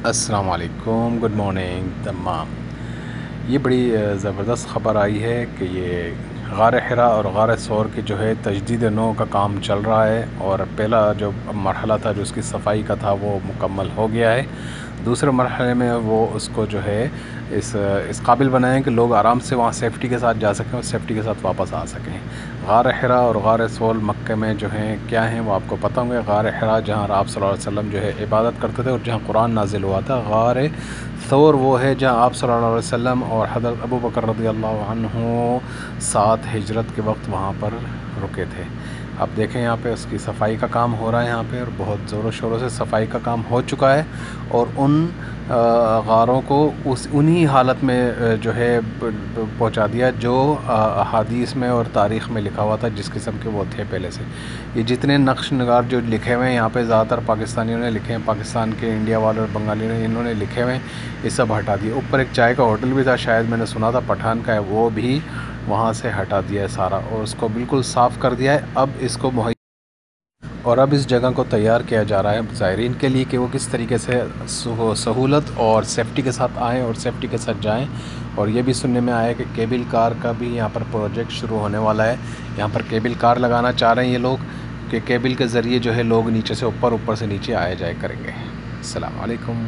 अस्सलाम वालेकुम, good morning तमाम। ये बड़ी ज़बरदस्त ख़बर आई है कि ये गार हिरा और गार सौर की जो है तजदीद नौ का काम चल रहा है और पहला जो मरहला था जो उसकी सफाई का था वो मुकम्मल हो गया है। दूसरे मरहले में वो उसको जो है इस काबिल बनाएं कि लोग आराम से वहाँ सेफ़्टी के साथ जा सकें और सेफ़्टी के साथ वापस आ सकें। गार हिरा और गार सौर मक्के में जो हैं क्या हैं वो आपको पता होंगे। गार हिरा जहाँ आप सल्लल्लाहु अलैहि वसल्लम जो है इबादत करते थे और जहाँ कुरान नाजिल हुआ था। गार सौर वो है जहाँ आप सल्लल्लाहु अलैहि वसल्लम और हज़रत अबू बकर रज़ियल्लाहु अन्हु साथ हिजरत के वक्त वहाँ पर रुके थे। आप देखें यहाँ पे उसकी सफाई का काम हो रहा है यहाँ पे, और बहुत ज़ोरों शोरों से सफाई का काम हो चुका है। और उन गारों को उन्हीं हालत में जो है पहुँचा दिया जो अहादीस में और तारीख़ में लिखा हुआ था जिस किस्म के वो थे पहले से। ये जितने नक्श नगार जो लिखे हुए हैं यहाँ पे ज़्यादातर पाकिस्तानियों ने लिखे हैं, पाकिस्तान के इंडिया वाले और बंगाली ने इन्होंने लिखे हुए हैं, ये सब हटा दिए। ऊपर एक चाय का होटल भी था, शायद मैंने सुना था पठान का है, वो भी वहाँ से हटा दिया है सारा और उसको बिल्कुल साफ़ कर दिया है। अब इसको और अब इस जगह को तैयार किया जा रहा है ज़ायरीन के लिए कि वो किस तरीके से सहूलत और सेफ़्टी के साथ आएँ और सेफ़्टी के साथ जाएँ। और ये भी सुनने में आया है कि केबल कार का भी यहाँ पर प्रोजेक्ट शुरू होने वाला है। यहाँ पर केबल कार लगाना चाह रहे हैं ये लोग कि केबल के ज़रिए जो है लोग नीचे से ऊपर, ऊपर से नीचे आए जाए करेंगे। अस्सलाम वालेकुम।